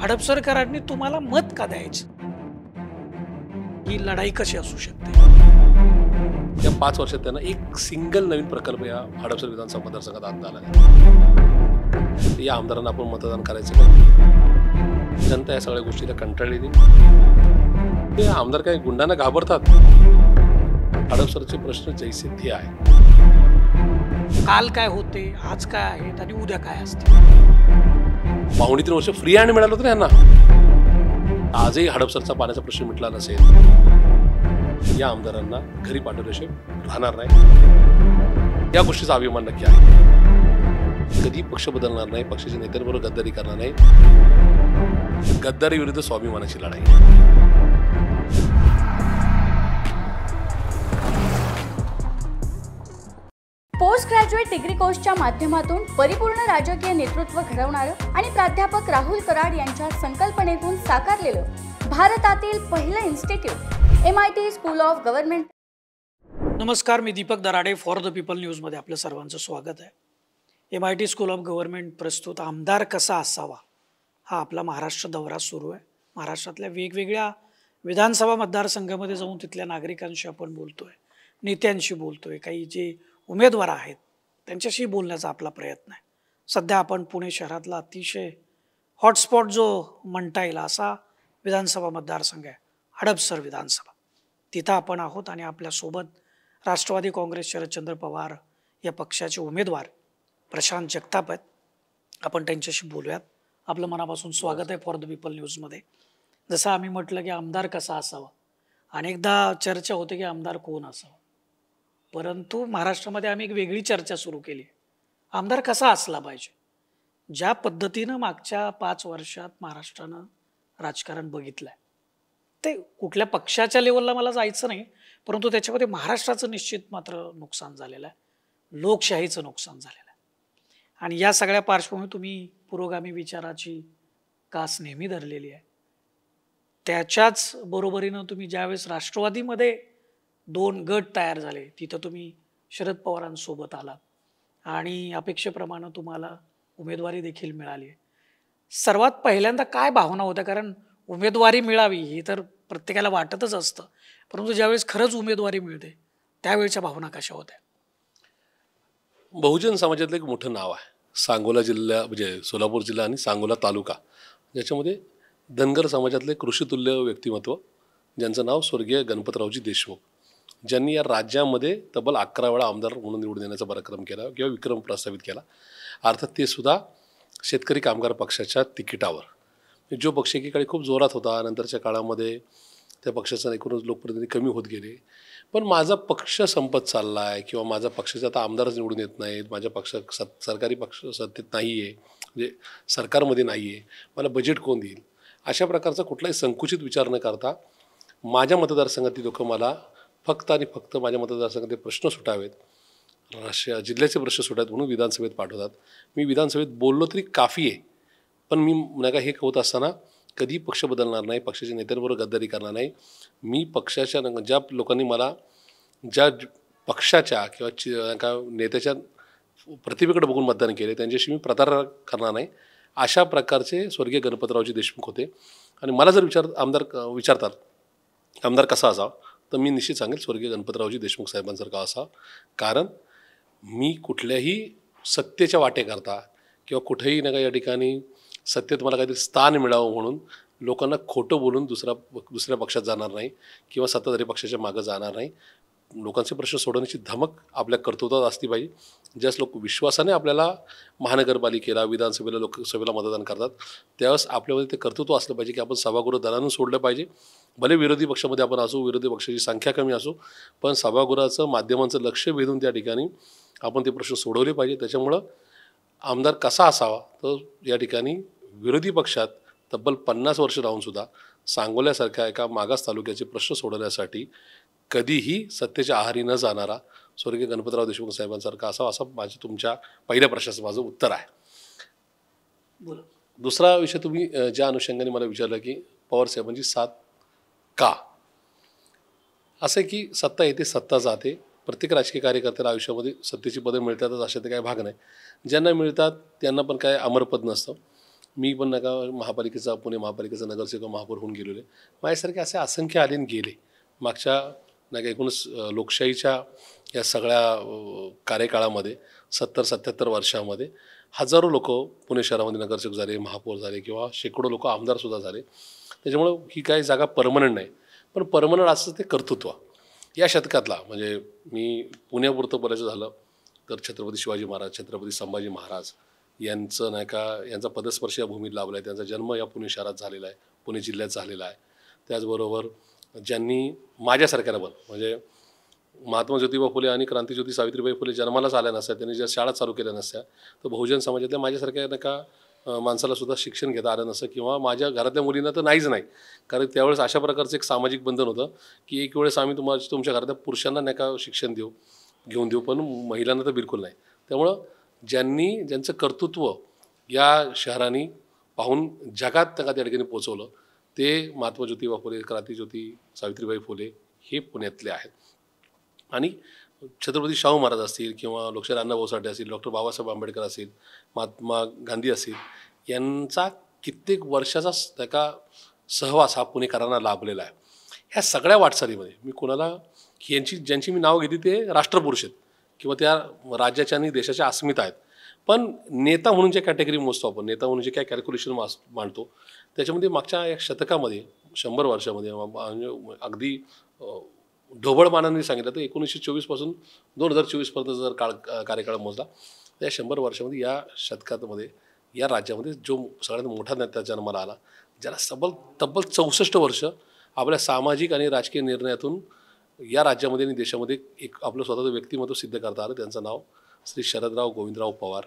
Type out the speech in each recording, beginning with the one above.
हडपसरकरांनी तुम्हाला मत का द्यायचं? ही लढाई कशी असू शकते? या 5 वर्षात त्यांना एक सिंगल नवीन प्रकल्प या हडपसर विधानसभा मतदारसंघात आणता आला नाही. या आमदारांना आपण मतदान करायचं का? जनता या सगळ्या गोष्टीला कंटाळलेली. हे आमदार काही गुंडांना घाबरतात. हडपसरचे प्रश्न जैसे थे आहे. काल काय होते, आज काय आहेत आणि उद्या काय असते? 2.5-3 वर्ष फ्री हँड मिळालं होतं ना यांना. आजही हडपसरचा पाण्याचा प्रश्न मिटला नसेल. या आमदारांना घरी पाठवल्याशिवाय राहणार नाही. या गोष्टीचा अभिमान नक्की आहे. कधी पक्ष बदलणार नाही, पक्षाच्या नेत्यांबरोबर गद्दारी करणार नाही. गद्दारी विरुद्ध स्वाभिमानाची लढाई. पोस्ट ग्रॅज्युएट डिग्री कोर्सच्या माध्यमातून परिपूर्ण राजकीय नेतृत्व घडवणारं आणि प्राध्यापक राहुल कराड यांच्या संकल्पनेतून साकारलेलं भारतातील पहिलं institute MIT school of government. नमस्कार, मी Deepak Darade. For the people न्यूजमध्ये आपलं सर्वांचं स्वागत आहे. MIT स्कूल ऑफ गव्हर्नमेंट प्रस्तुत आमदार कसा असावा हा आपला महाराष्ट्र दौरा सुरू आहे. महाराष्ट्रातल्या वेगवेगळ्या विधानसभा मतदारसंघामध्ये जाऊन तिथल्या नागरिकांशी आपण बोलतोय, नेत्यांशी बोलतोय, काही जे उमेदवार आहेत त्यांच्याशी बोलण्याचा आपला प्रयत्न आहे. सध्या आपण पुणे शहरातला अतिशय हॉटस्पॉट जो म्हणता येईल असा विधानसभा मतदारसंघ आहे, हडपसर विधानसभा. तिथं आपण आहोत आणि आपल्यासोबत राष्ट्रवादी काँग्रेस शरदचंद्र पवार या पक्षाचे उमेदवार प्रशांत जगताप आहेत. आपण त्यांच्याशी बोलूयात. आपलं मनापासून स्वागत आहे फॉर द पीपल न्यूजमध्ये. जसं आम्ही म्हटलं की आमदार कसा असावा, अनेकदा चर्चा होते की आमदार कोण असावा, परंतु महाराष्ट्रामध्ये आम्ही एक वेगळी चर्चा सुरू केली. आमदार कसा असला पाहिजे? ज्या पद्धतीनं मागच्या 5 वर्षात महाराष्ट्रानं राजकारण बघितलंय, ते कुठल्या पक्षाच्या लेवलला मला जायचं नाही, परंतु त्याच्यामध्ये महाराष्ट्राचं निश्चित मात्र नुकसान झालेलं आहे, लोकशाहीचं नुकसान झालेलं आहे. आणि या सगळ्या पार्श्वभूमीवर तुम्ही पुरोगामी विचाराची कास नेहमी धरलेली आहे. त्याच्याच बरोबरीनं तुम्ही ज्यावेळेस राष्ट्रवादीमध्ये 2 गट तयार झाले, तिथं तुम्ही शरद पवारांसोबत आलात आणि अपेक्षेप्रमाणे तुम्हाला उमेदवारी देखील मिळाली आहे. सर्वात पहिल्यांदा काय भावना होत्या? कारण उमेदवारी मिळावी हे तर प्रत्येकाला वाटतच असतं, परंतु ज्यावेळेस खरंच उमेदवारी मिळते त्यावेळेच्या भावना कशा होत्या? बहुजन समाजातलं एक मोठं नाव आहे सांगोला जिल्हा, म्हणजे सोलापूर जिल्हा आणि सांगोला तालुका, ज्याच्यामध्ये धनगर समाजातले कृषीतुल्य व्यक्तिमत्व, ज्यांचं नाव स्वर्गीय गणपतरावजी देशमुख, ज्यांनी या राज्यामध्ये तब्बल 11 वेळा आमदार म्हणून निवडून देण्याचा पराक्रम केला किंवा विक्रम प्रस्थापित केला. अर्थात ते सुद्धा शेतकरी कामगार पक्षाच्या तिकिटावर. जो पक्ष एकीकडे खूप जोरात होता, नंतरच्या काळामध्ये त्या पक्षाचा एकूणच लोकप्रतिनिधी कमी होत गेले. पण माझा पक्ष संपत चालला आहे किंवा माझा पक्षाचा आता आमदारच निवडून येत नाहीत, माझ्या पक्ष सरकारी पक्ष सत्तेत नाही आहे, म्हणजे सरकारमध्ये नाही आहे, मला बजेट कोण देईल, अशा प्रकारचा कुठलाही संकुचित विचार न करता माझ्या मतदारसंघातील लोक मला फक्त आणि फक्त माझ्या मतदारसंघातील प्रश्न सुटावेत, जिल्ह्याचे प्रश्न सुटावेत म्हणून विधानसभेत पाठवतात. मी विधानसभेत बोललो तरी काफी आहे, पण मी नाही का हे होत असताना कधी पक्ष बदलणार नाही, पक्षाच्या नेत्यांबरोबर गद्दारी करणार नाही. मी पक्षाच्या ज्या लोकांनी मला ज्या पक्षाच्या किंवा नेत्याच्या प्रतिभेकडे बघून मतदान केले त्यांच्याशी मी प्रतारणा करणार नाही, अशा प्रकारचे स्वर्गीय गणपतरावजी देशमुख होते. आणि मला जर विचारतात आमदार कसा असावा, तर मी निश्चित सांगेल स्वर्गीय गणपतरावजी देशमुख साहेबांसारखा असा. कारण मी कुठल्याही सत्तेच्या वाटेकरता किंवा कुठेही नाही का या ठिकाणी सत्तेत मला काहीतरी स्थान मिळावं म्हणून लोकांना खोटं बोलून दुसऱ्या पक्षात जाणार नाही किंवा सत्ताधारी पक्षाच्या मागं जाणार नाही. लोकांचे प्रश्न सोडवण्याची धमक आपल्या कर्तृत्वात असली पाहिजे. ज्यास लोक विश्वासाने आपल्याला महानगरपालिकेला, विधानसभेला, लोकसभेला मतदान करतात, त्यावेळेस आपल्यामध्ये ते कर्तृत्व असलं पाहिजे की आपण सभागृह दरानं सोडलं पाहिजे. भले विरोधी पक्षामध्ये आपण असू, विरोधी पक्षाची संख्या कमी असू, पण सभागृहाचं माध्यमांचं लक्ष वेधून त्या ठिकाणी आपण ते प्रश्न सोडवले पाहिजे. त्याच्यामुळं आमदार कसा असावा, तर या ठिकाणी विरोधी पक्षात तब्बल 50 वर्ष राहूनसुद्धा सांगोल्यासारख्या एका मागास तालुक्याचे प्रश्न सोडवण्यासाठी कधीही सत्तेच्या आहारी न जाणारा स्वर्गीय गणपतराव देशमुख साहेबांसारखा असावा, असं माझं तुमच्या पहिल्या प्रश्नाचं माझं उत्तर आहे. दुसरा विषय तुम्ही ज्या अनुषंगाने मला विचारलं की पवार साहेबांची साथ का, असं की सत्ता येते सत्ता जाते. प्रत्येक राजकीय कार्यकर्त्याला आयुष्यामध्ये सत्तेची पदं मिळतातच अशा ते काही भाग नाही. ज्यांना मिळतात त्यांना पण काय अमरपद नसतं. मी पण नका महापालिकेचा पुणे महापालिकेचा नगरसेवक महापौर होऊन गेलेले. माझ्यासारखे असे असंख्य आले आणि गेले. मागच्या नाही का एकूणच लोकशाहीच्या या सगळ्या कार्यकाळामध्ये 70-77 वर्षामध्ये हजारो लोक पुणे शहरामध्ये नगरसेवक झाले, महापौर झाले किंवा शेकडो लोक आमदारसुद्धा झाले. त्याच्यामुळं ही काही जागा परमनंट नाही, पण परमनंट असं ते कर्तृत्व या शतकातला. म्हणजे मी पुण्यापुरतं बोलायचं झालं तर छत्रपती शिवाजी महाराज, छत्रपती संभाजी महाराज यांचं नाही का यांचा पदस्पर्श या भूमीत लाभला आहे. त्यांचा जन्म या पुणे शहरात झालेला आहे, पुणे जिल्ह्यात झालेला आहे. त्याचबरोबर ज्यांनी माझ्यासारख्याला पण म्हणजे महात्मा ज्योतिबा फुले आणि क्रांतीज्योती सावित्रीबाई फुले जन्मालाच आल्या नसत्या, त्यांनी ज्या शाळा चालू केल्या नसत्या, तर बहुजन समाजातल्या माझ्यासारख्या नाही का माणसाला सुद्धा शिक्षण घेता आलं नसतं किंवा माझ्या घरातल्या मुलींना तर नाहीच नाही. कारण त्यावेळेस अशा प्रकारचं एक सामाजिक बंधन होतं की एक वेळेस आम्ही तुमच्या घरातल्या पुरुषांना नाही का शिक्षण घेऊन देऊ, पण महिलांना तर बिलकुल नाही. त्यामुळं ज्यांचं कर्तृत्व या शहराने पाहून जगात त्या ठिकाणी पोचवलं ते महात्मा ज्योतिबा फुले, क्रांतीज्योती सावित्रीबाई फुले हे पुण्यातले आहेत. आणि छत्रपती शाहू महाराज असतील किंवा लोकशाहीर अण्णाभाऊ साठे असतील, डॉक्टर बाबासाहेब आंबेडकर असतील, महात्मा गांधी असतील, यांचा कित्येक वर्षाचा त्या सहवास हा पुणेकरांना लाभलेला आहे. ह्या सगळ्या वाटचालीमध्ये मी कोणाला ज्यांची मी नाव घेतली ते राष्ट्रपुरुष आहेत किंवा त्या राज्याच्या आणि देशाच्या अस्मिता आहेत. पण नेता म्हणून जे कॅटेगरी मोजतो आपण, नेता म्हणून जे काय कॅल्क्युलेशन मांडतो, त्याच्यामध्ये मागच्या एक शतकामध्ये 100 वर्षामध्ये अगदी ढोबळमानाने सांगितलं तर 1924 पासून 2024 पर्यंत जर कार्यकाळ मोजला तर या 100 वर्षामध्ये या शतकामध्ये या राज्यामध्ये जो सगळ्यात मोठा नेता जन्माला आला, ज्याला तब्बल 64 वर्ष आपल्या सामाजिक आणि राजकीय निर्णयातून या राज्यामध्ये आणि देशामध्ये एक आपलं स्वतःचं व्यक्तिमत्व सिद्ध करता आलं, त्यांचं नाव श्री शरदराव गोविंदराव पवार.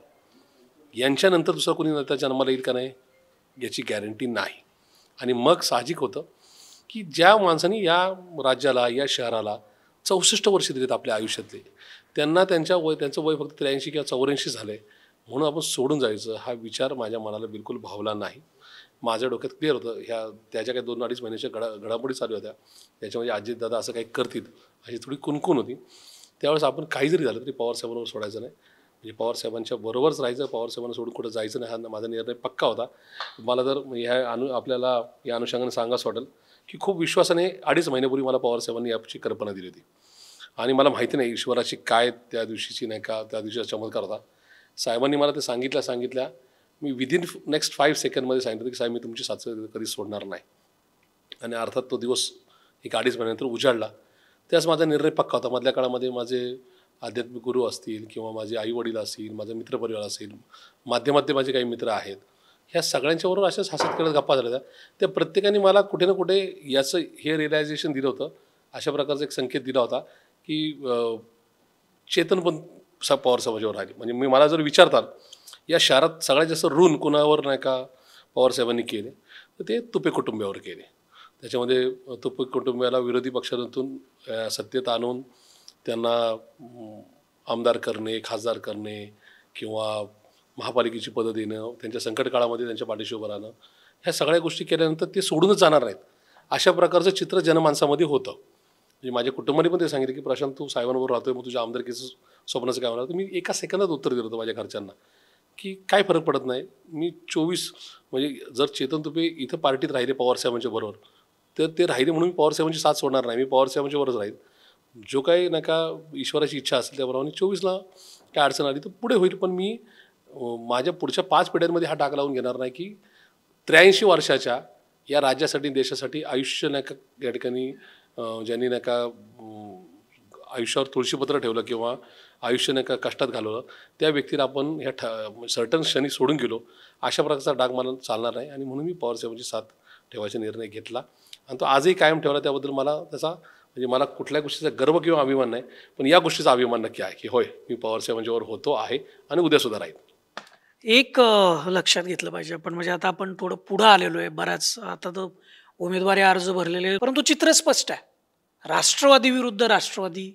यांच्यानंतर दुसरा कोणी नेता जन्माला येईल का नाही याची गॅरंटी नाही. आणि मग साहजिक होतं की ज्या माणसांनी या राज्याला या शहराला 64 वर्ष दिलेत आपल्या आयुष्यातले, त्यांना त्यांचं वय फक्त 83 किंवा 84 झालं आहे म्हणून आपण सोडून जायचं हा विचार माझ्या मनाला बिलकुल भावला नाही. माझ्या डोक्यात क्लिअर होतं. त्याच्या काही 2-2.5 महिन्याच्या घडामोडी चालू होत्या, त्याच्यामध्ये अजितदादा असं काही करतील अशी थोडी कुणकुण होती. त्यावेळेस आपण काही जरी झालं तरी पवारसाहेबांवर सोडायचं नाही, म्हणजे पवारसाहेबांच्या बरोबरच राहायचं, पवारसाहेबांना सोडून कुठं जायचं नाही हा माझा निर्णय पक्का होता. मला जर आपल्याला या अनुषंगाने सांगायचं वाटेल की खूप विश्वासाने 2.5 महिन्यापूर्वी मला पवारसाहेबांनी याची कल्पना दिली होती आणि मला माहिती नाही ईश्वराची काय त्या दिवशीची नाही का त्या दिवशीचा चमत्कार होता. साहेबांनी मला ते सांगितल्या मी विदिन नेक्स्ट 5 सेकंडमध्ये सांगितलं की साहेब मी तुमची साथ कधी सोडणार नाही. आणि अर्थात तो दिवस एक 2.5 महिन्यानंतर उजाडला. त्याच माझा निर्णय पक्का होता. मधल्या काळामध्ये माझे आध्यात्मिक गुरु असतील किंवा माझे आईवडील असतील, माझा मित्रपरिवार असेल, माध्यमातले माझे काही मित्र आहेत, ह्या सगळ्यांच्याबरोबर अशाच हसत खेळत गप्पा झाल्या त्या प्रत्येकाने मला कुठे ना कुठे याचं हे रिअलायझेशन दिलं होतं. अशा प्रकारचा एक संकेत दिला होता की चेतन पण पवार समाजावर राहिले. म्हणजे मला जर विचारतात या शहरात सगळ्यात जास्त ऋण कुणावर नाही का पवारसाहेबांनी केले तर ते तुपे कुटुंबियावर केले. त्याच्यामध्ये तुपे कुटुंबियाला विरोधी पक्षातून सत्तेत आणून त्यांना आमदार करणे, खासदार करणे किंवा महापालिकेची पदं देणं, त्यांच्या संकट काळामध्ये त्यांच्या पाठीशी उभं राहणं, ह्या सगळ्या गोष्टी केल्यानंतर ते सोडूनच जाणार नाहीत अशा प्रकारचं चित्र जनमानसामध्ये होतं. म्हणजे माझ्या कुटुंबाने पण ते सांगितलं की प्रशांत तू साहेबांबरोबर राहतोय, मग तुझ्या आमदारकीचं स्वप्नाचं काय होणार. तर मी एका सेकंदात उत्तर दिलं होतं माझ्या घरच्यांना की काय फरक पडत नाही. मी 24 म्हणजे जर चेतन तुपे इथं पार्टीत राहिले पवारसाहेबांच्या बरोबर तर ते राहिले म्हणून मी पवारसाहेबांची साथ सोडणार नाही. मी पवारसाहेबांच्या बरोबरच राहील. जो काही नाही का ईश्वराची इच्छा असेल त्याप्रमाणे 24ला काय अडचण आली तर पुढे होईल. पण मी माझ्या पुढच्या 5 पिढ्यांमध्ये हा डाग लावून घेणार नाही की 83 वर्षाच्या या राज्यासाठी देशासाठी आयुष्य नाही का या ठिकाणी ज्यांनी नाही का आयुष्यावर तुळशीपत्र ठेवलं किंवा आयुष्य नाही का कष्टात घालवलं त्या व्यक्तीला आपण ह्या सर्टन क्षणी सोडून गेलो अशा प्रकारचा डाग मला चालणार नाही. आणि म्हणून मी पवारसाहेबांची साथ ठेवायचा निर्णय घेतला आणि तो आजही कायम ठेवला. त्याबद्दल मला त्याचा म्हणजे मला कुठल्याही गोष्टीचा गर्व किंवा अभिमान नाही, पण या गोष्टीचा अभिमान नक्की आहे की होय मी पवारसाहेबांच्यावर होतो आहे आणि उद्यासुद्धा राहील. एक लक्षात घेतलं पाहिजे आपण, म्हणजे आता आपण थोडं पुढं आलेलो आहे बराच. आता तर उमेदवारी अर्ज भरलेले, परंतु चित्र स्पष्ट आहे. राष्ट्रवादी विरुद्ध राष्ट्रवादी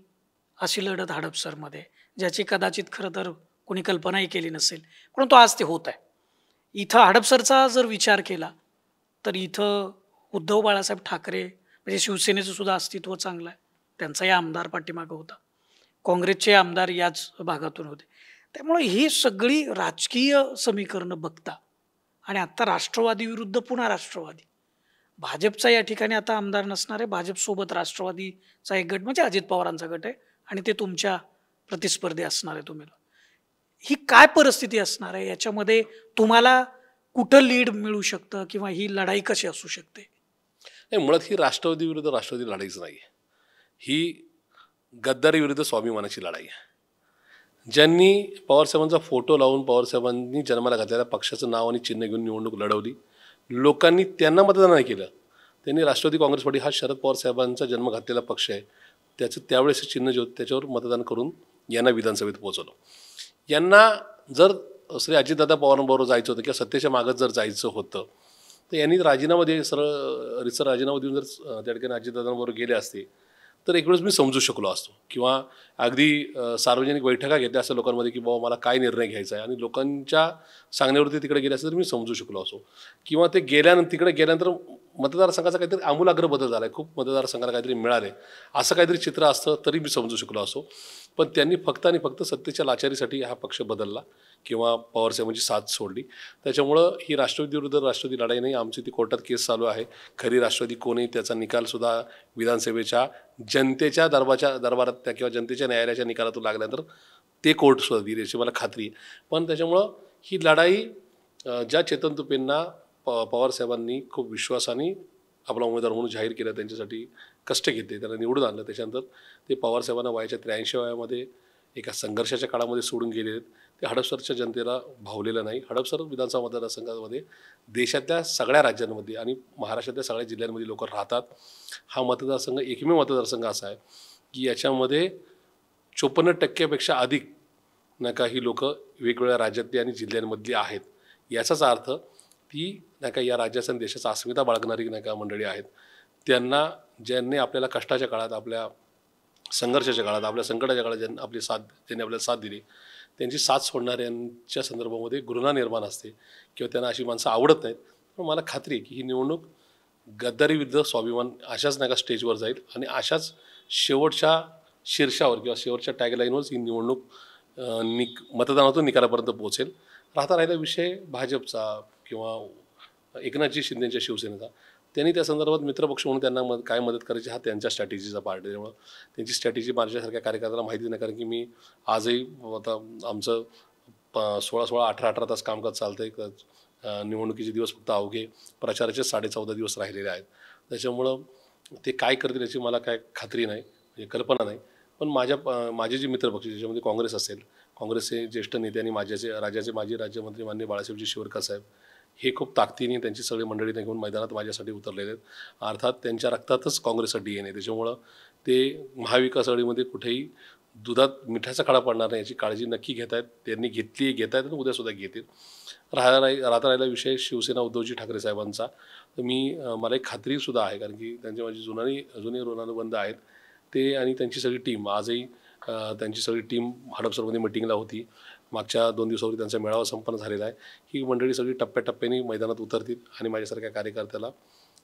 अशी लढत हडपसरमध्ये, ज्याची कदाचित खरं तर कोणी कल्पनाही केली नसेल, परंतु आज ते होत आहे. इथं हडपसरचा जर विचार केला तर इथं उद्धव बाळासाहेब ठाकरे म्हणजे शिवसेनेचं सुद्धा अस्तित्व चांगलं आहे. त्यांचाही आमदार पाठीमागं होता, काँग्रेसचे आमदार याच भागातून होते. त्यामुळे ही सगळी राजकीय समीकरणं बघता आणि आता राष्ट्रवादी विरुद्ध पुन्हा राष्ट्रवादी. भाजपचा या ठिकाणी आता आमदार नसणार आहे. भाजपसोबत राष्ट्रवादीचा एक गट म्हणजे अजित पवारांचा गट आहे आणि ते तुमच्या प्रतिस्पर्धी असणार आहे तुम्ही. ही काय परिस्थिती असणार आहे याच्यामध्ये? तुम्हाला कुठं लीड मिळू शकतं किंवा ही लढाई कशी असू शकते? नाही, मुळात ही राष्ट्रवादी विरुद्ध राष्ट्रवादी लढाईच नाही आहे. ही गद्दारी विरुद्ध स्वाभिमानाची लढाई आहे. ज्यांनी पवारसाहेबांचा फोटो लावून पवारसाहेबांनी जन्माला घातलेल्या पक्षाचं नाव आणि चिन्ह घेऊन निवडणूक लढवली, लोकांनी त्यांना मतदान नाही केलं. त्यांनी राष्ट्रवादी काँग्रेस पार्टी हा शरद पवार साहेबांचा जन्म घातलेला पक्ष आहे, त्याचं त्यावेळेस चिन्ह जे होतं त्याच्यावर मतदान करून यांना विधानसभेत पोहोचवलं. यांना जर श्री अजितदादा पवारांबरोबर जायचं होतं किंवा सत्तेच्या मागत जर जायचं होतं तर यांनी राजीनामा दे सरळ रितसर राजीनामा देऊन जर त्या ठिकाणी अजितदादांबरोबर गेले असते तर एक वेळेस मी समजू शकलो असतो किंवा अगदी सार्वजनिक बैठका घेतल्या असं लोकांमध्ये की बाबा मला काय निर्णय घ्यायचा आहे आणि लोकांच्या सांगण्यावरती तिकडे गेले असते तर मी समजू शकलो असतो. किंवा ते तिकडे गेल्यानंतर मतदारसंघाचा काहीतरी आमूलाग्र बदल झाला आहे, खूप मतदारसंघाला काहीतरी मिळाले असं काहीतरी चित्र असतं तरी मी समजू शकलो असो. पण त्यांनी फक्त आणि फक्त सत्तेच्या लाचारीसाठी हा पक्ष बदलला किंवा पवारसाहेबांची साथ सोडली. त्याच्यामुळं ही राष्ट्रवादी विरुद्ध राष्ट्रवादी लढाई नाही. आमची ती कोर्टात केस चालू आहे. खरी राष्ट्रवादी कोणी त्याचा निकालसुद्धा विधानसभेच्या जनतेच्या दरबारात त्या किंवा जनतेच्या न्यायालयाच्या निकालातून लागल्यानंतर ते कोर्ट सुद्धा देईल याची मला खात्री आहे. पण त्याच्यामुळं ही लढाई ज्या चेतन तुपेंना पवारसाहेबांनी खूप विश्वासाने आपला उमेदवार म्हणून जाहीर केला, त्यांच्यासाठी कष्ट घेतले, त्यांना निवडून आणलं, त्याच्यानंतर ते पवारसाहेबांना वयाच्या 83 वयामध्ये एका संघर्षाच्या काळामध्ये सोडून गेले आहेत. ते हडपसरच्या जनतेला भावलेलं नाही. हडपसर विधानसभा मतदारसंघामध्ये देशातल्या सगळ्या राज्यांमध्ये आणि महाराष्ट्रातल्या सगळ्या जिल्ह्यांमध्ये लोक राहतात. हा मतदारसंघ एकमेव मतदारसंघ असा आहे की याच्यामध्ये 54% अधिक नाही का ही लोक वेगवेगळ्या राज्यातली आणि जिल्ह्यांमधली आहेत. याचाच अर्थ ती नाही का या राज्याचा आणि देशाचा अस्मिता बाळगणारी नाही का मंडळी आहेत. त्यांना ज्यांनी आपल्याला कष्टाच्या काळात, आपल्या संघर्षाच्या काळात, आपल्या संकटाच्या काळात ज्यांनी आपल्याला साथ दिली, त्यांची साथ सोडणाऱ्यांच्या संदर्भामध्ये घृणा निर्माण असते किंवा त्यांना अशी माणसं आवडत नाहीत. पण मला खात्री आहे की ही निवडणूक गद्दारी विरुद्ध स्वाभिमान अशाच नाही का स्टेजवर जाईल आणि अशाच शेवटच्या शीर्षावर किंवा शेवटच्या टॅगलाईनवरच ही निवडणूक मतदानातून निकालापर्यंत पोहोचेल. राहिला विषय भाजपचा किंवा एकनाथजी शिंदेच्या शिवसेनेचा, त्यांनी त्या संदर्भात मित्रपक्ष म्हणून त्यांना काय मदत करायची हा त्यांच्या स्ट्रॅटेजीचा पार्ट आहे. त्यामुळं त्यांची स्ट्रॅटेजी माझ्यासारख्या कार्यकर्त्याला माहिती नाही, कारण की मी आजही आता आमचं 16-16, 18-18 तास कामकाज चालतं आहे. निवडणुकीचे दिवस फक्त अवघे प्रचाराचे 14.5 दिवस राहिलेले आहेत. त्याच्यामुळं ते काय करतील याची मला काय खात्री नाही, म्हणजे कल्पना नाही. पण माझे जे मित्रपक्ष ज्याच्यामध्ये काँग्रेस असेल, काँग्रेसचे ज्येष्ठ नेते आणि राज्याचे माजी राज्यमंत्री माननीय बाळासाहेबजी शिवरकर साहेब हे खूप ताकदीने त्यांची सगळी मंडळी घेऊन मैदानात माझ्यासाठी उतरलेले आहेत. अर्थात त्यांच्या रक्तातच काँग्रेसचा DNA. त्याच्यामुळं ते महाविकास आघाडीमध्ये कुठेही दुधात मिठाचा खडा पडणार नाही याची काळजी नक्की घेत आहेत. त्यांनी घेत आहेत आणि उद्यासुद्धा घेतील. राहिला विषय शिवसेना उद्धवजी ठाकरे साहेबांचा, तर मला एक खात्रीसुद्धा आहे, कारण की त्यांची माझी जुनी ऋणानुबंध आहेत ते आणि त्यांची सगळी टीम. आजही त्यांची सगळी टीम हडपसरमध्ये मिटिंगला होती. मागच्या 2 दिवसापूर्वी त्यांचा मेळावा संपन्न झालेला आहे. ही मंडळी सगळी टप्प्याटप्प्याने मैदानात उतरतील आणि माझ्यासारख्या कार्यकर्त्याला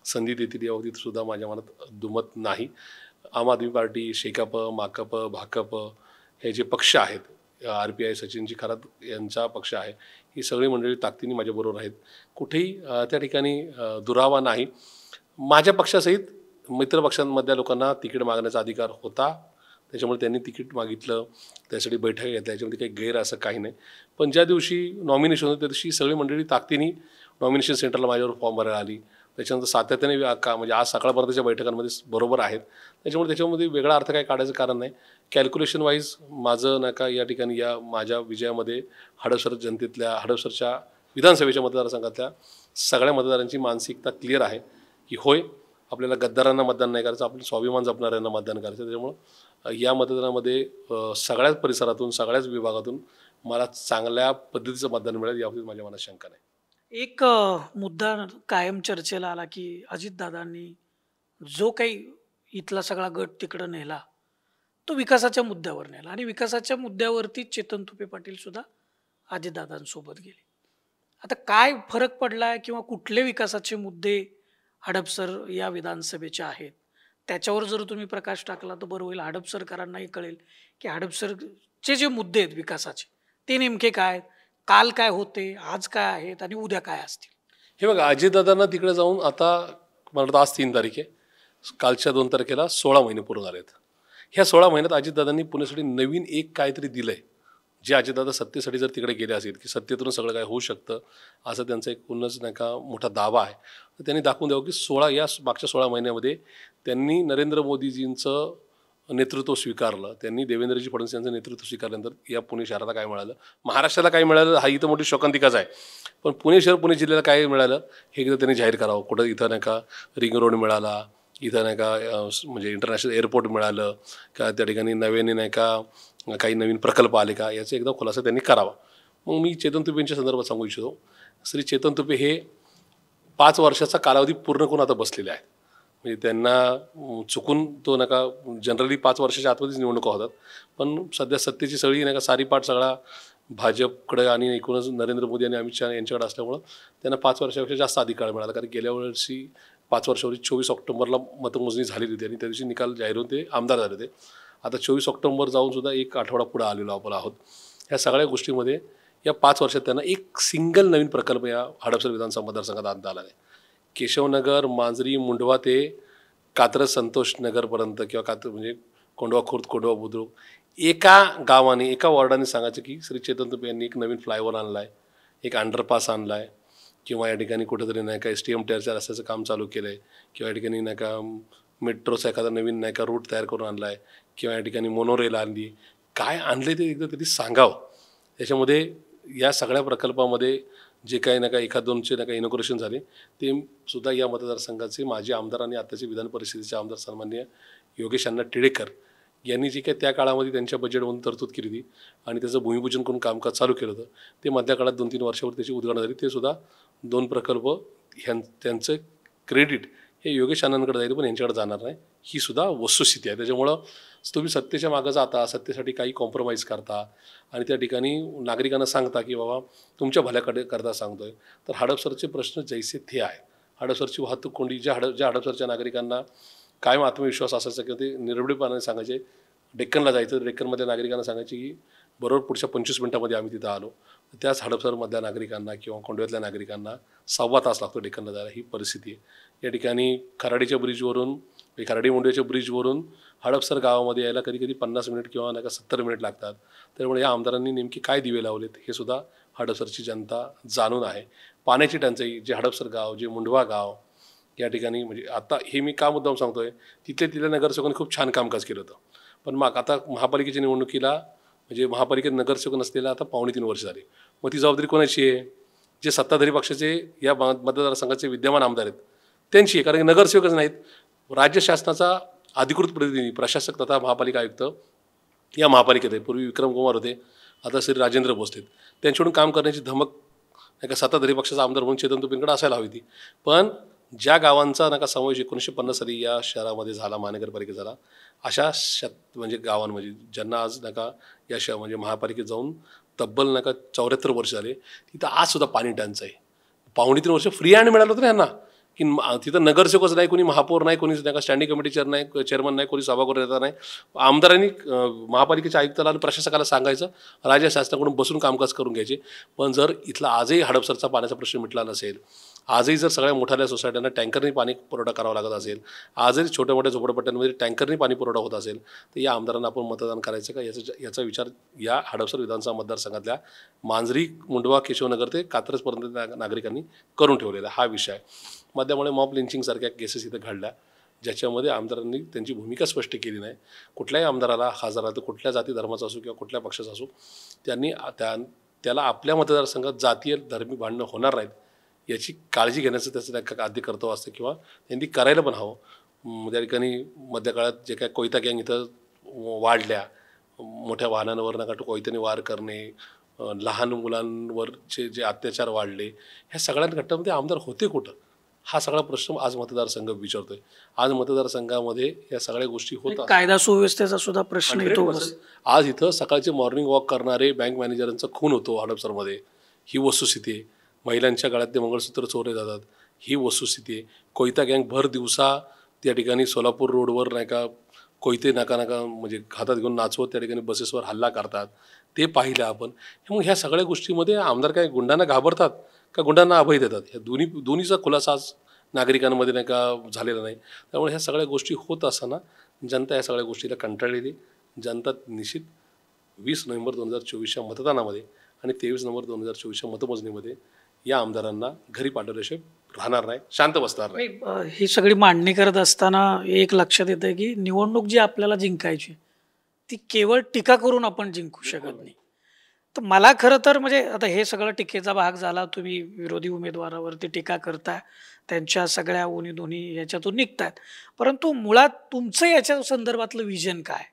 संधी देतील या बाबतीत सुद्धा माझ्या मनात दुमत नाही. आम आदमी पार्टी, शेकाप, माकप, भाकप हे जे पक्ष आहेत, RPI सचिनजी खरात यांचा पक्ष आहे, ही सगळी मंडळी ताकदीने माझ्याबरोबर आहेत. कुठेही त्या ठिकाणी दुरावा नाही. माझ्या पक्षासहित मित्रपक्षांमधल्या लोकांना तिकीट मागण्याचा अधिकार होता, त्याच्यामुळे त्यांनी तिकीट मागितलं, त्यासाठी बैठक घेतल्या, याच्यामध्ये काही गैर असं काही नाही. पण ज्या दिवशी नॉमिनेशन होतं त्या दिवशी सगळी मंडळी ताकदीने नॉमिनेशन सेंटरला माझ्यावर फॉर्म भरायला आली. त्याच्यानंतर सातत्याने म्हणजे आज सकाळपर्यंतच्या बैठकांमध्ये बरोबर आहेत. त्याच्यामध्ये वेगळा अर्थ काय काढायचं कारण नाही. कॅल्क्युलेशन वाईज माझं नाही का या ठिकाणी या माझ्या विजयामध्ये हडपसरच्या विधानसभेच्या मतदारसंघातल्या सगळ्या मतदारांची मानसिकता क्लिअर आहे की होय, आपल्याला गद्दारांना मतदान नाही करायचं, आपलं स्वाभिमान जपणाऱ्यांना मतदान करायचं. त्याच्यामुळं या मतदानामध्ये सगळ्याच परिसरातून, सगळ्याच विभागातून मला चांगल्या पद्धतीचं मतदान मिळेल याबाबतीत माझ्या मनात शंका नाही. एक मुद्दा कायम चर्चेला आला की अजितदादांनी जो काही इथला सगळा गट तिकडं नेला तो विकासाच्या मुद्द्यावर नेला आणि विकासाच्या मुद्द्यावरती चेतन तुपे पाटील सुद्धा अजितदादांसोबत गेले. आता काय फरक पडलाय किंवा कुठले विकासाचे मुद्दे हडपसर या विधानसभेचे आहेत त्याच्यावर जर तुम्ही प्रकाश टाकला तर बरं होईल. हडपसरकरांनाही कळेल की हडपसरचे जे मुद्दे आहेत विकासाचे ते नेमके काय, काल काय होते, आज काय आहेत आणि उद्या काय असतील. हे बघा, अजितदादांना तिकडे जाऊन आता मला वाटतं आज 3 तारीख आहे, कालच्या 2 तारखेला 16 महिने पूर्ण झाले आहेत. ह्या 16 महिन्यात अजितदादांनी पुण्यासाठी नवीन एक काहीतरी दिलं आहे, जे अजितदादा सत्तेसाठी जर तिकडे गेले असेल की सत्तेतून सगळं काय होऊ शकतं असं त्यांचा एक पुन्हाच नाही का मोठा दावा आहे. तर त्यांनी दाखवून द्यावं की मागच्या 16 महिन्यामध्ये त्यांनी नरेंद्र मोदीजींचं नेतृत्व स्वीकारलं, त्यांनी देवेंद्रजी फडणवीस यांचं नेतृत्व स्वीकारल्यानंतर या पुणे शहराला काय मिळालं, महाराष्ट्राला काय मिळालं, हा इथं मोठी शोकांतिकाच आहे. पण पुणे शहर, पुणे जिल्ह्याला काय मिळालं हे एकदा त्यांनी जाहीर करावं. कुठं इथं नाही का रिंग रोड मिळाला, इथं नाही का म्हणजे इंटरनॅशनल एअरपोर्ट मिळालं का, त्या ठिकाणी नव्याने नाही का काही नवीन प्रकल्प आले का, याचा एकदा खुलासा त्यांनी करावा. मग मी चेतन तुपे यांच्या संदर्भात सांगू इच्छितो. श्री चेतन तुपे हे 5 वर्षाचा कालावधी पूर्ण करून आता बसलेले आहेत. म्हणजे त्यांना चुकून तो नका जनरली 5 वर्षाच्या आतमध्येच निवडणुका होतात, पण सध्या सत्तेची सगळी नाही का सारीपाट सगळा भाजपकडे आणि एकूणच नरेंद्र मोदी आणि अमित शहा यांच्याकडे असल्यामुळं त्यांना 5 वर्षापेक्षा जास्त अधिकार मिळाला. कारण गेल्या वर्षी 5 वर्षावरची 24 ऑक्टोबरला मतमोजणी झालेली होती आणि त्या दिवशी निकाल जाहीर होऊन ते आमदार झाले होते. आता 24 ऑक्टोबर जाऊन सुद्धा एक आठवडा पुढे आलेलो आपण आहोत. ह्या सगळ्या गोष्टीमध्ये या 5 वर्षात त्यांना एक सिंगल नवीन प्रकल्प या हडपसर विधानसभा मतदारसंघात आणता आला आहे. केशवनगर, मांजरी, मुंढवा ते कात्रज संतोष नगरपर्यंत किंवा म्हणजे कोंडवा खुर्द, कोंडवा बुद्रुक, एका गावाने एका वॉर्डाने सांगायचं की श्री चेतन तुपे यांनी एक नवीन फ्लायओव्हर आणला आहे, एक अंडरपास आणला आहे, किंवा या ठिकाणी कुठेतरी नाही का STM टायरच्या रस्त्याचं काम चालू केलं आहे, किंवा या ठिकाणी नाही का मेट्रोचा एखादा नवीन नाही का रूट तयार करून आणला आहे, किंवा या ठिकाणी मोनोरेल आणली, काय आणले ते एकदा तरी सांगावं. त्याच्यामध्ये या सगळ्या प्रकल्पामध्ये जे काही नाही का 1-2चे नाही का इनॉग्रेशन झाले ते सुद्धा या मतदारसंघाचे माजी आमदार आणि आताचे विधान परिषदेचे आमदार सन्माननीय योगेश अण्णा टिळेकर यांनी जे काही त्या काळामध्ये त्यांच्या बजेटमधून तरतूद केली होती आणि त्याचं भूमिपूजन करून कामकाज चालू केलं होतं, ते मधल्या काळात 2-3 वर्षावर त्याची उद्घाटन झाली. ते सुद्धा 2 प्रकल्प त्यांचं क्रेडिट हे योगेश अण्णांकडे जाईल, पण यांच्याकडे जाणार नाही, ही सुद्धा वस्तुस्थिती आहे. त्याच्यामुळं तुम्ही सत्तेच्या मागं जाता, सत्तेसाठी काही कॉम्प्रोमाइज करता आणि त्या ठिकाणी नागरिकांना सांगता की बाबा तुमच्या भल्याकडे करता सांगतोय, तर हडपसरचे प्रश्न जैसे थे आहे. हडपसरची वाहतूक कोंडी, ज्या हडपसरच्या नागरिकांना कायम आत्मविश्वास असायचा किंवा ते निर्भीडपणाने सांगायचे डेक्कनला जायचं, डेक्कनमधल्या नागरिकांना सांगायचे की बरोबर पुढच्या 25 मिनिटामध्ये आम्ही तिथं आलो. त्याच हडपसरमधल्या नागरिकांना किंवा कोंडव्यातल्या नागरिकांना 1.25 तास लागतो डेक्कनला जायला, ही परिस्थिती आहे. या ठिकाणी खराडीच्या ब्रिजवरून, खराडी मुंडव्याच्या ब्रिजवरून हडपसर गावामध्ये यायला कधी कधी 50 मिनिट किंवा नाही का 70 मिनिट लागतात. त्यामुळे या आमदारांनी नेमकी काय दिवे लावलेत हे सुद्धा हडपसरची जनता जाणून आहे. पाण्याची टंचाई, जे हडपसर गाव, जे मुंढवा गाव या ठिकाणी, म्हणजे आता हे मी का मुद्दाम सांगतोय, तिथल्या नगरसेवकांनी खूप छान कामकाज केलं होतं, पण मग आता महापालिकेच्या निवडणुकीला म्हणजे महापालिकेत नगरसेवक नसलेला आता 2.5 वर्ष झाली. मग ती जबाबदारी कोणाची आहे? जे सत्ताधारी पक्षाचे या मतदारसंघाचे विद्यमान आमदार आहेत त्यांची आहे, कारण की नगरसेवकच नाहीत. राज्य शासनाचा अधिकृत प्रतिनिधी प्रशासक तथा महापालिका आयुक्त या महापालिकेत आहे. पूर्वी विक्रम कुमार होते, आता श्री राजेंद्र भोसले. त्यांच्याकडून काम करण्याची धमक नाही का सत्ताधारी पक्षाचा आमदार म्हणून चेतन तुपेंकडे असायला हवी ती. पण ज्या गावांचा नका समावेश 1950 साली या शहरामध्ये झाला, महानगरपालिकेत झाला, अशा म्हणजे गावांमध्ये ज्यांना आज नका या म्हणजे महापालिकेत जाऊन तब्बल नका 74 वर्ष झाले, तिथं आज सुद्धा पाणी टंचाई. 2.5 वर्ष फ्री हँड मिळालं होतं ना यांना, की तिथं नगरसेवकच नाही, कोणी महापौर नाही, कोणी नाही का स्टँडिंग कमिटी चेअरमन नाही, कोणी सभागृह नेता नाही. आमदारांनी महापालिकेच्या आयुक्ताला आणि प्रशासकाला सांगायचं, राज्य शासनाकडून बसून कामकाज करून घ्यायचे. पण जर इथला आजही हडपसरचा पाण्याचा प्रश्न मिटला नसेल, आजही जर सगळ्या मोठ्या सोसायट्यांना टँकरने पाणी पुरवठा करावा लागत असेल, आजही छोट्या मोठ्या झोपडपट्ट्यांमध्ये टँकरने पाणी पुरवठा होत असेल, तर या आमदारांना आपण मतदान करायचं का याचा विचार या हडपसर विधानसभा मतदारसंघातल्या मांजरी, मुंढवा, केशवनगर ते कात्रजपर्यंत नागरिकांनी करून ठेवलेला हा विषय आहे. त्यामुळे मॉब लिंचिंगसारख्या केसेस इथं घडल्या, ज्याच्यामध्ये आमदारांनी त्यांची भूमिका स्पष्ट केली नाही. कुठल्याही आमदाराला, खासदाराला, कुठल्या जाती धर्माचा असो किंवा कुठल्या पक्षाचा असो, त्यांनी त्याला आपल्या मतदारसंघात जातीय धर्मी भांडणं होणार नाहीत याची काळजी घेण्याचं त्याचं आद्य कर्तव्य असतं, किंवा त्यांनी करायला पण हवं. त्या ठिकाणी मध्य काळात जे काय कोयता गँग इथं वाढल्या, मोठ्या वाहनांवर नका कोयत्याने वार करणे, लहान मुलांवरचे जे अत्याचार वाढले, ह्या सगळ्या घटनांमध्ये आमदार होते कुठं, हा सगळा प्रश्न आज मतदारसंघ विचारतोय. आज मतदारसंघामध्ये या सगळ्या गोष्टी होतात. कायदा सुव्यवस्थेचा सुद्धा प्रश्न येतो. आज इथं सकाळचे मॉर्निंग वॉक करणारे बँक मॅनेजरांचा खून होतो हडपसरमध्ये, ही वस्तुस्थिती आहे. महिलांच्या गळ्यातले मंगळसूत्र चोरले जातात, ही वस्तुस्थिती आहे. कोयता गँग भर दिवसा त्या ठिकाणी सोलापूर रोडवर नाही का कोयते नाका म्हणजे हातात घेऊन नाचवत त्या ठिकाणी बसेसवर हल्ला करतात, ते पाहिलं आपण. मग ह्या सगळ्या गोष्टीमध्ये आमदार काय गुंडांना घाबरतात का गुंडांना अभय देतात. ह्या दोन्हीचा खुलासा आज नागरिकांमध्ये नाही का झालेला नाही. त्यामुळे ह्या सगळ्या गोष्टी होत असताना जनता या सगळ्या गोष्टीला कंटाळलेली. जनता निश्चित 20 नोव्हेंबर 2024च्या मतदानामध्ये आणि 23 नोव्हेंबर 2024च्या मतमोजणीमध्ये या आमदारांना घरी पाठवल्याशिवाय राहणार नाही, शांत बसणार नाही. ही सगळी मांडणी करत असताना एक लक्षात येतं की निवडणूक जी आपल्याला जिंकायची ती केवळ टीका करून आपण जिंकू शकत नाही. तर मला खरं तर म्हणजे आता हे सगळं टीकेचा भाग झाला. तुम्ही विरोधी उमेदवारावरती टीका करताय, त्यांच्या सगळ्या उणी दोन्ही याच्यातून निघतायत, परंतु मुळात तुमचं याच्या संदर्भातलं विजन काय?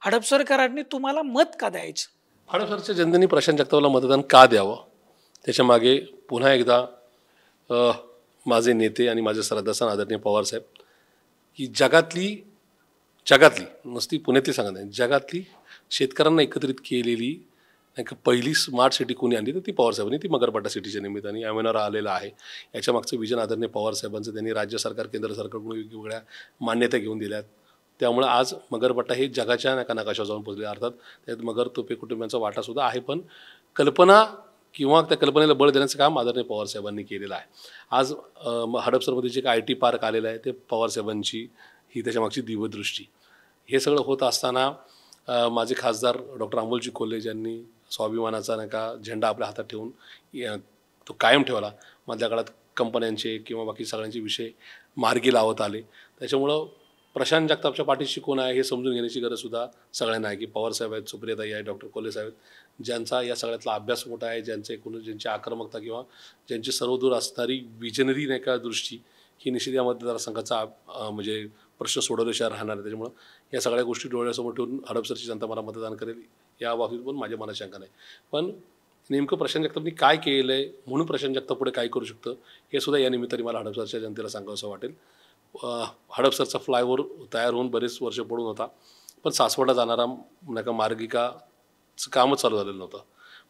हडपसरकरांनी तुम्हाला मत का द्यायचं? हडपसरच्या जनतेने प्रशांत जगतापला मतदान का द्यावं त्याच्या मागे पुन्हा एकदा माझे नेते आणि माझे श्रद्धास्थान आदरणीय पवारसाहेब की जगातली नुसती पुण्यातली सांगत नाही, जगातली शेतकऱ्यांना एकत्रित केलेली नाही का पहिली स्मार्ट सिटी कोणी आणली तर ती पवारसाहेबांनी, ती मगरपट्टा सिटीच्या निमित्ताने एमएनआर आलेला आहे. याच्या मागचं विजन आदरणीय पवारसाहेबांचं. त्यांनी राज्य सरकार केंद्र सरकारकडून वेगवेगळ्या मान्यता घेऊन दिल्यात. त्यामुळे आज मगरपट्टा हे जगाच्या नकाशावर जाऊन पोचले. अर्थात त्यात मगर तोपे कुटुंबांचा वाटासुद्धा आहे, पण कल्पना किंवा त्या कल्पनेला बळ देण्याचं काम आदरणीय पवारसाहेबांनी केलेलं आहे. आज हडपसरमध्ये जे काय IT पार्क आलेलं आहे ते पवारसाहेबांची ही त्याच्यामागची दिव्यदृष्टी. हे सगळं होत असताना माझे खासदार डॉक्टर अमोलजी कोल्हे ज्यांनी स्वाभिमानाचा नाही का झेंडा आपल्या हातात ठेवून तो कायम ठेवला. मधल्या काळात कंपन्यांचे किंवा बाकी सगळ्यांचे विषय मार्गी लावत आले. त्याच्यामुळं प्रशांत जगतापच्या पाठीशी कोण आहे हे समजून घेण्याची गरजसुद्धा सगळ्यांना आहे की पवारसाहेब आहेत, सुप्रियाताई आहे, डॉक्टर कोल्हे साहेब आहेत, ज्यांचा या सगळ्यातला अभ्यास मोठा आहे, ज्यांची आक्रमकता किंवा ज्यांची सर्वदूर असणारी विजनरी नाही का दृष्टी ही निश्चित या मतदारसंघाचा म्हणजे प्रश्न सोडवल्याशिवाय राहणार आहे. त्याच्यामुळं या सगळ्या गोष्टी डोळ्यासमोर ठेवून हडपसरची जनता मला मतदान करेल या बाबतीत पण माझ्या मनात शंका नाही. पण नेमकं प्रशांत जगतापनी काय केलं आहे म्हणून प्रशांत जगताप पुढे काय करू शकतं हे सुद्धा या निमित्ताने मला हडपसरच्या जनतेला सांगावंसं वाटेल. हडपसरचा फ्लायओव्हर तयार होऊन बरेच वर्ष पडून होता, पण सासवडला जाणारा नाही का मार्गिकाचं कामच चालू झालेलं नव्हतं.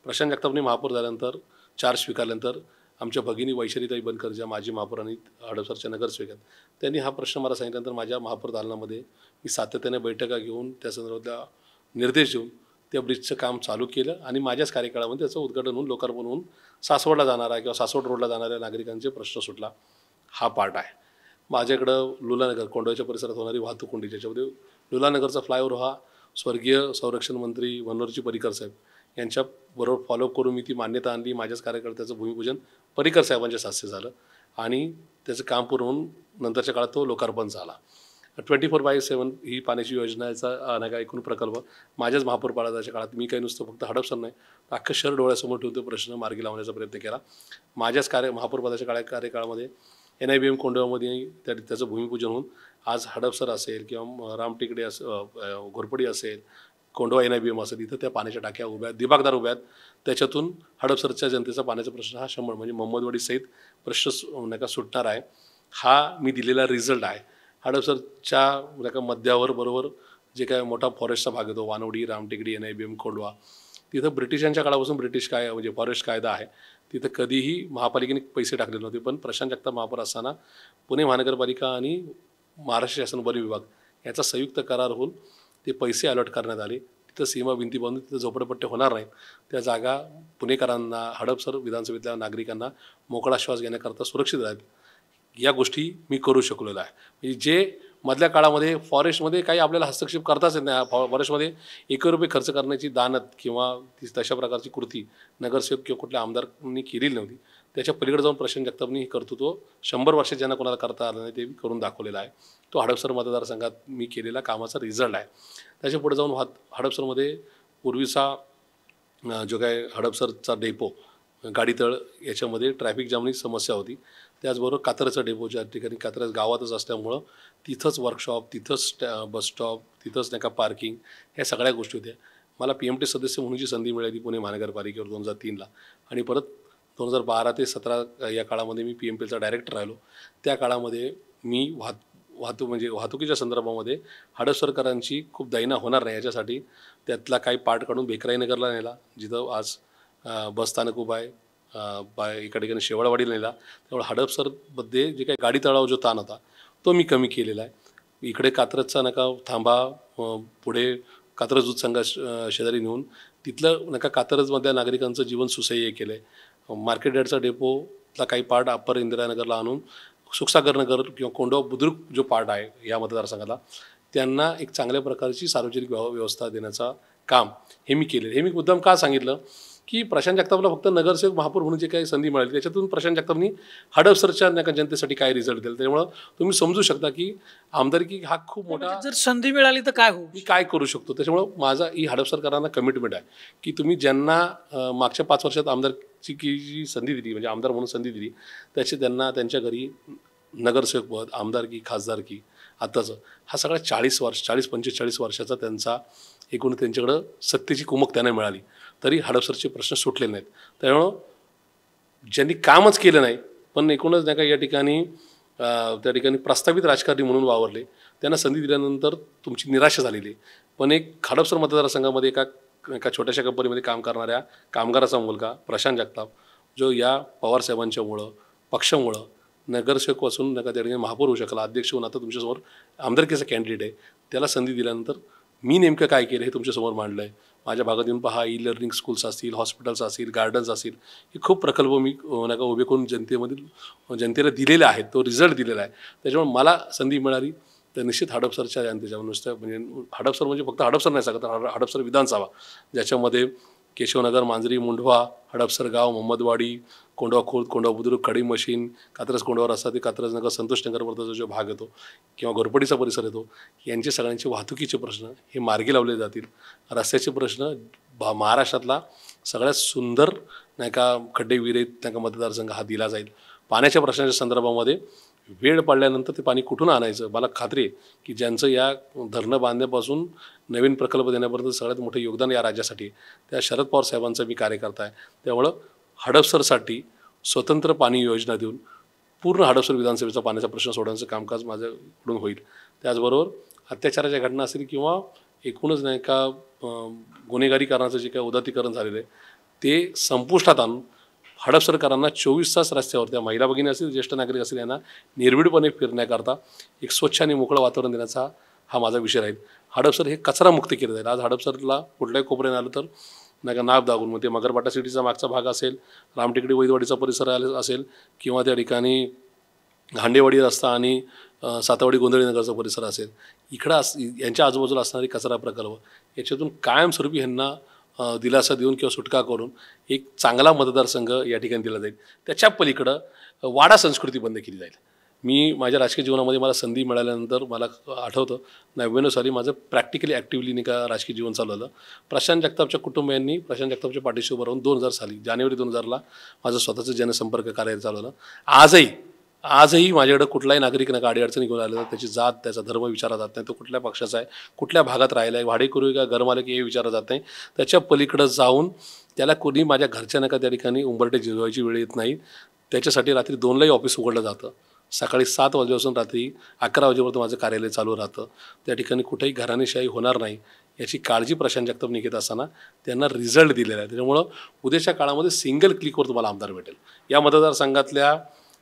प्रशांत जगतापनी महापौर झाल्यानंतर चार्ज स्वीकारल्यानंतर आमच्या भगिनी वैशालीताई बनकर ज्या माजी महापौर आणि हडपसरच्या नगरसेवक आहेत, त्यांनी हा प्रश्न मला सांगितल्यानंतर माझ्या महापौर दालनामध्ये मी सातत्याने बैठका घेऊन त्या संदर्भातल्या निर्देश देऊन त्या ब्रिजचं काम चालू केलं आणि माझ्याच कार्यकाळामध्ये त्याचं उद्घाटन होऊन लोकार्पण होऊन सासवडला जाणारा किंवा सासवड रोडला जाणाऱ्या नागरिकांचे प्रश्न सुटला. हा पार्ट आहे. माझ्याकडं लुलानगर कोंडव्याच्या परिसरात होणारी वाहतूक कोंडी ज्याच्यामध्ये लुलानगरचा फ्लायओव्हर हा स्वर्गीय संरक्षण मंत्री मनोहरजी पर्रिकर साहेब यांच्याबरोबर फॉलोअप करून मी ती मान्यता आणली. माझ्याच कार्यकाळात त्याचं भूमिपूजन पर्रिकर साहेबांच्या हस्ते झालं आणि त्याचं काम पूर्ण होऊन नंतरच्या काळात तो लोकार्पण झाला. 24/7 ही पाण्याची योजनेचा नाही का एकूण प्रकल्प माझ्याच महापौर पदाच्या काळात मी काही नुसतं फक्त हडपसर नाही अख्खं शहर डोळ्यासमोर ठेवून तो प्रश्न मार्गी लावण्याचा प्रयत्न केला. माझ्याच महापौर पदाच्या कार्यकाळामध्ये NIBM कोंडव्यामध्ये त्याचं भूमिपूजन होऊन आज हडपसर असेल किंवा रामटेकडे घोरपडी असेल, कोंडवा NIBM असेल, इथं त्या पाण्याच्या टाक्या उभ्या आहेत, दिबागदार उभ्या आहेत. त्याच्यातून हडपसरच्या जनतेचा पाण्याचा प्रश्न हा 100 म्हणजे मोहम्मदवाडी सहित प्रश्न नाही का सुटणार आहे. हा मी दिलेला रिझल्ट आहे. हडपसरच्या नाही का मध्यावर बरोबर जे काय मोठा फॉरेस्टचा भाग येतो वानवडी, रामटेकडी, NIBM, कोंडवा, तिथं ब्रिटिशांच्या काळापासून म्हणजे फॉरेस्ट कायदा आहे. तिथं कधीही महापालिकेने पैसे टाकले नव्हते, पण प्रशांत जगताप महापौर असताना पुणे महानगरपालिका आणि महाराष्ट्र शासन वन विभाग याचा संयुक्त करार होऊन ते पैसे अलॉट करण्यात आले. तिथं सीमा भिंती बांधून तिथं झोपडपट्टे होणार नाहीत. त्या जागा पुणेकरांना, हडपसर विधानसभेतल्या नागरिकांना मोकळा श्वास घेण्याकरता सुरक्षित राहील. या गोष्टी मी करू शकलेलो आहे. म्हणजे जे मधल्या काळामध्ये फॉरेस्टमध्ये काही आपल्याला हस्तक्षेप करताच येत नाही. फॉरेस्टमध्ये ₹1 खर्च करण्याची दानत किंवा तशा प्रकारची कृती नगरसेवक किंवा कुठल्या आमदारांनी केलेली नव्हती. त्याच्या पलीकडे जाऊन प्रशांत जगतापनी कर्तृत्व 100 वर्षात ज्यांना कोणाला करता आलं नाही ते करून दाखवलेला आहे. तो हडपसर मतदारसंघात मी केलेला कामाचा रिझल्ट आहे. त्याच्या पुढे जाऊन हडपसरमध्ये पूर्वीचा जो काय हडपसरचा डेपो गाडीतळ याच्यामध्ये ट्रॅफिक जामची समस्या होती. त्याचबरोबर कात्रजचा डेपो ज्या ठिकाणी कात्रज गावातच असल्यामुळं तिथंच वर्कशॉप, तिथंच बस स्टॉप, तिथंच नाही का पार्किंग, ह्या सगळ्या गोष्टी होत्या. मला PMT सदस्य म्हणूनची संधी मिळाली पुणे महानगरपालिकेवर 2003ला आणि परत 2012 ते 2017 या काळामध्ये मी PMPLचा डायरेक्टर राहिलो. त्या काळामध्ये मी वाहतुकीच्या संदर्भामध्ये हडपसरकरांची खूप दैना होणार नाही याच्यासाठी त्यातला काही पार्ट काढून भेकराईनगरला नेला, जिथं आज बसस्थानक उभं आहे, एका ठिकाणी शेवळवाडीला नेला. त्यामुळे हडपसरमध्ये जे काही गाडी तळावर जो ताण होता तो मी कमी केलेला आहे. इकडे कात्रजचा नका थांबा, पुढे कात्रज दूध संघा शेजारी नेऊन तिथलं नका कात्रजमधल्या नागरिकांचं जीवन सुसह्य केलं आहे. मार्केट यार्डचा डेपोतला काही पार्ट अप्पर इंदिरानगरला आणून सुखसागर नगर किंवा कोंडवा बुद्रुक जो पार्ट आहे या मतदारसंघाला त्यांना एक चांगल्या प्रकारची सार्वजनिक व्यवस्था देण्याचा काम हे मी केले. हे मी मुद्दाम का सांगितलं की प्रशांत जगतापला फक्त नगरसेवक महापौर म्हणून जे काही संधी मिळाली त्याच्यातून प्रशांत जगतापनी हडपसरच्या जनतेसाठी काय रिझल्ट दिला. त्यामुळं तुम्ही समजू शकता की आमदारकी हा खूप मोठा जर संधी मिळाली तर काय होऊ, मी काय करू शकतो. त्याच्यामुळं माझा ही हडपसरकरांना कमिटमेंट आहे की तुम्ही ज्यांना मागच्या 5 वर्षात आमदारची जी संधी दिली म्हणजे आमदार म्हणून संधी दिली त्याची त्यांना त्यांच्या घरी नगरसेवक पद, आमदारकी, खासदारकी आत्ताचं हा सगळा 40-45 वर्षाचा त्यांचा एकूण त्यांच्याकडं सत्तेची कुमक त्यांना मिळाली तरी हडपसरचे प्रश्न सुटले नाहीत. त्यामुळं ज्यांनी कामच केलं नाही पण एकूणच नाही का या ठिकाणी त्या ठिकाणी प्रस्तावित राजकारणी म्हणून वावरले त्यांना संधी दिल्यानंतर तुमची निराशा झालेली. पण एक हडपसर मतदारसंघामध्ये एका छोट्याशा कंपनीमध्ये काम करणाऱ्या कामगाराचा मुलगा प्रशांत जगताप जो या पवारसाहेबांच्यामुळं पक्षामुळं नगरसेवक असून नका त्या ठिकाणी महापौर होऊ शकला, अध्यक्ष होऊन आता तुमच्यासमोर आमदारकीचा कॅन्डिडेट आहे. त्याला संधी दिल्यानंतर मी नेमकं काय केलं हे तुमच्यासमोर मांडलं आहे. माझ्या भागात येऊन पहा, ई लर्निंग स्कूल्स असतील, हॉस्पिटल्स असतील, गार्डन्स असतील, हे खूप प्रकल्प मी नका उभे करून जनतेला दिलेले आहेत, तो रिझल्ट दिलेला आहे. त्याच्यामुळे मला संधी मिळाली तर निश्चित हडपसरच्या जनतेच्या नुसतं म्हणजे हडपसर म्हणजे फक्त हडपसर नाही सांगत तर हडपसर विधानसभा ज्याच्यामध्ये केशवनगर, मांजरी, मुंढवा, हडपसर गाव, मोहम्मदवाडी, कोंडवा खुर्द, कोंडवा बुद्रुक, खडी मशीन, कात्रज कोंडवा रस्ता ते कात्रज नगर, संतोष नगरपर्यंतचा जो भाग येतो किंवा घोरपडीचा परिसर येतो यांचे सगळ्यांचे वाहतुकीचे प्रश्न हे मार्गी लावले जातील. रस्त्याचे प्रश्न महाराष्ट्रातला सगळ्यात सुंदर नाही का खड्डे विरहित नाही का मतदारसंघ हा दिला जाईल. पाण्याच्या प्रश्नाच्या संदर्भामध्ये वेळ पडल्यानंतर ते पाणी कुठून आणायचं मला खात्री आहे की ज्यांचं या धरणं बांधण्यापासून नवीन प्रकल्प देण्यापर्यंत सगळ्यात मोठं योगदान या राज्यासाठी त्या शरद पवार साहेबांचा मी कार्यकर्ता आहे. त्यामुळं हडपसरसाठी स्वतंत्र पाणी योजना देऊन पूर्ण हडपसर विधानसभेचा पाण्याचा प्रश्न सोडवण्याचं कामकाज माझ्याकडून होईल. त्याचबरोबर अत्याचाराच्या घटना असतील किंवा एकूणच नाही का गुन्हेगारीकरणाचं जे काही उदात्तीकरण झालेलं आहे ते संपुष्टात आणून हडपसरकरांना 24 तास रस्त्यावर त्या महिला भगिनी असतील, ज्येष्ठ नागरिक असतील यांना निर्भीडपणे फिरण्याकरता एक स्वच्छ आणि मोकळं वातावरण देण्याचा हा माझा विषय राहील. हडपसर हे कचरामुक्त केलं जाईल. आज हडपसरला कुठल्याही कोपऱ्याने आलं तर नाही का नाव दागून मग ते मगरपाटा सिटीचा मागचा भाग असेल, रामटेकडी वैदवाडीचा परिसर असेल किंवा त्या ठिकाणी हांडेवाडी रस्ता आणि सातावाडी गोंधळी नगरचा परिसर असेल, इकडं यांच्या आजूबाजूला असणारे कचरा प्रकल्प याच्यातून कायमस्वरूपी ह्यांना दिलासा देऊन किंवा सुटका करून एक चांगला मतदारसंघ या ठिकाणी दिला जाईल. त्याच्या पलीकडं वाडा संस्कृती बंद केली जाईल. मी माझ्या राजकीय जीवनामध्ये मला संधी मिळाल्यानंतर मला आठवतं 99 साली माझं प्रॅक्टिकली ॲक्टिव्हली नाही का राजकीय जीवन चालू झालं. प्रशांत जगतापच्या कुटुंबियांनी प्रशांत जगतापच्या पाठीशी उभं राहून 2000 साली जानेवारी 2000ला माझं स्वतःचं जनसंपर्क कार्य चालवलं. आजही माझ्याकडे कुठलाही नागरिक नका अडीअडचणी घेऊन आलेला त्याची जात त्याचा धर्म विचारला जात नाही, तो कुठल्या पक्षाचा आहे, कुठल्या भागात राहिला आहे, भाडेकरू का घरमालक हे विचारलं जात नाही. त्याच्या पलीकडं जाऊन त्याला कोणी माझ्या घरच्या नका त्या ठिकाणी उंबरटे झिजवायची वेळ येत नाही. त्याच्यासाठी रात्री 2लाही ऑफिस उघडलं जातं. सकाळी 7 वाजल्यापासून रात्री 11 वाजेपर्यंत माझं कार्यालय चालू राहतं. त्या ठिकाणी कुठेही घराणेशाही होणार नाही याची काळजी प्रशांत जगताप घेत असताना त्यांना रिझल्ट दिलेला आहे. त्याच्यामुळं उद्याच्या काळामध्ये सिंगल क्लिकवर तुम्हाला आमदार भेटेल. या मतदारसंघातल्या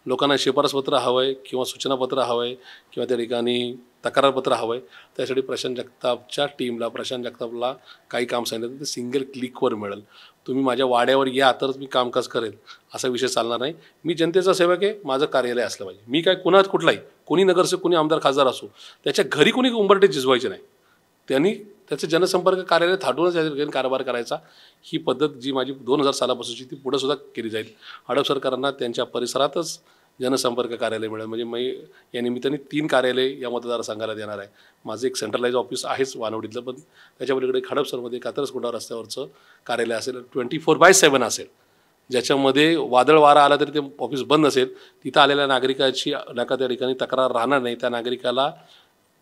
लोकांना शिफारसपत्र हवं आहे किंवा सूचनापत्र हवं आहे किंवा त्या ठिकाणी तक्रारपत्र हवं आहे, त्यासाठी प्रशांत जगतापच्या टीमला प्रशांत जगतापला काही काम सांगितलं ते सिंगल क्लिकवर मिळेल. तुम्ही माझ्या वाड्यावर या तरच मी कामकाज करेल असा विषय चालणार नाही. मी जनतेचा सेवक आहे, माझं कार्यालय असलं पाहिजे. मी काय कुठलाही कोणी नगरसेवक कोणी आमदार खासदार असो त्याच्या घरी कोणी उंबरटे झिजवायचे नाही. त्यांनी त्याचं जनसंपर्क कार्यालय थाटूनच कारभार करायचा. ही पद्धत जी माझी 2000 सालापासूनची ती पुढे सुद्धा केली जाईल. हडपसरकरांना त्यांच्या परिसरातच जनसंपर्क कार्यालय मिळेल. म्हणजे मी या निमित्ताने 3 कार्यालय या मतदारसंघाला देणार आहे. माझं एक सेंट्रलाइज ऑफिस आहेच वानवडीतलं, पण त्याच्या पलीकडे हडपसरमध्ये कात्रज कोंढवा रस्त्यावरचं कार्यालय असेल, 24/7 असेल, ज्याच्यामध्ये वादळ वारा आला तरी ते ऑफिस बंद असेल. तिथं आलेल्या नागरिकाची नका त्या ठिकाणी तक्रार राहणार नाही. त्या नागरिकाला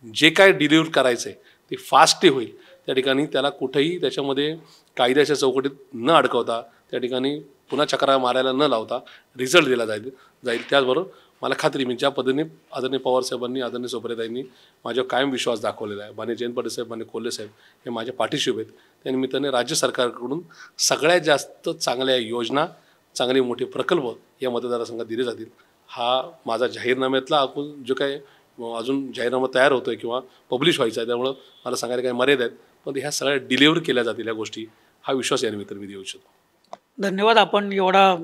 जे काय डिलिव्हर करायचं आहे ते फास्टही होईल. त्या ठिकाणी त्याला कुठेही त्याच्यामध्ये कायद्याच्या चौकटीत न अडकवता त्या ठिकाणी पुन्हा चक्रा मारायला न लावता रिझल्ट दिला जाईल. त्याचबरोबर मला खात्री मी ज्या पद्धतीने आदरणीय पवारसाहेबांनी आदरणीय सोपरेताईंनी माझ्यावर कायम विश्वास दाखवलेला आहे, माननीय जयंत पाटील साहेब, माननीय कोल्हे साहेब हे माझ्या पाठीशी उभे आहेत. त्या निमित्ताने राज्य सरकारकडून सगळ्यात जास्त चांगल्या योजना चांगले मोठे प्रकल्प या मतदारसंघात दिले जातील. हा माझा जाहीरनाम्यातला जो काय अजून जाहीरनामा तयार होतो आहे किंवा पब्लिश व्हायचा आहे, त्यामुळं मला सांगायला काही मर्यादा आहेत, पण ह्या सगळ्या डिलिव्हर केल्या जातील या गोष्टी, हा विश्वास या निमित्ताने मी देऊ इच्छितो. धन्यवाद. आपण एवढा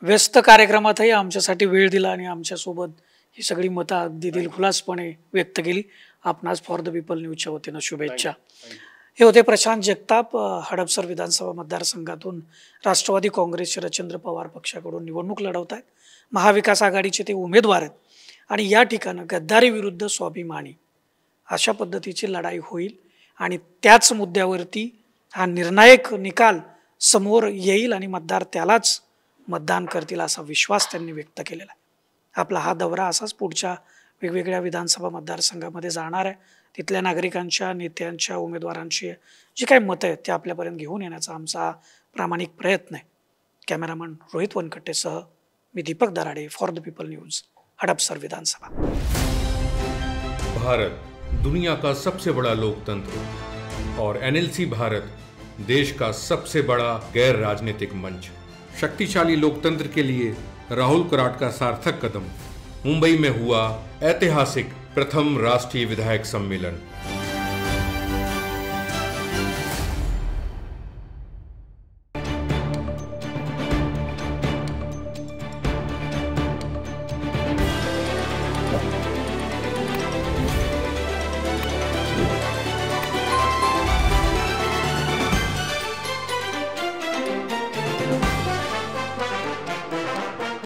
व्यस्त कार्यक्रमातही आमच्यासाठी वेळ दिला आणि आमच्यासोबत ही सगळी मतं अगदी दिलखुलासपणे व्यक्त केली. आपणास फॉर द पीपल न्यूजच्या वतीनं शुभेच्छा. हे होते प्रशांत जगताप, हडपसर विधानसभा मतदारसंघातून राष्ट्रवादी काँग्रेस शरदचंद्र पवार पक्षाकडून निवडणूक लढवत आहेत. महाविकास आघाडीचे ते उमेदवार आहेत आणि या ठिकाणी गद्दारी विरुद्ध स्वाभिमानी अशा पद्धतीची लढाई होईल आणि त्याच मुद्द्यावरती हा निर्णायक निकाल समोर येईल आणि मतदार त्यालाच मतदान करतील असा विश्वास त्यांनी व्यक्त केलेला आहे. आपला हा दौरा असाच पुढच्या वेगवेगळ्या विधानसभा मतदारसंघामध्ये जाणार आहे. तिथल्या नागरिकांच्या, नेत्यांच्या, उमेदवारांची जी काही मतं आहेत ते आपल्यापर्यंत घेऊन येण्याचा आमचा प्रामाणिक प्रयत्न आहे. कॅमेरामन रोहित वनकट्टेसह मी Deepak Darade, for the people news, Hadapsar विधानसभा. भारत दुनिया का सबसे बड़ा लोकतंत्र और एनएलसी भारत देश का सबसे बड़ा गैर राजनीतिक मंच. शक्तिशाली लोकतंत्र के लिए राहुल कराट का सार्थक कदम. मुंबई में हुआ ऐतिहासिक प्रथम राष्ट्रीय विधायक सम्मेलन.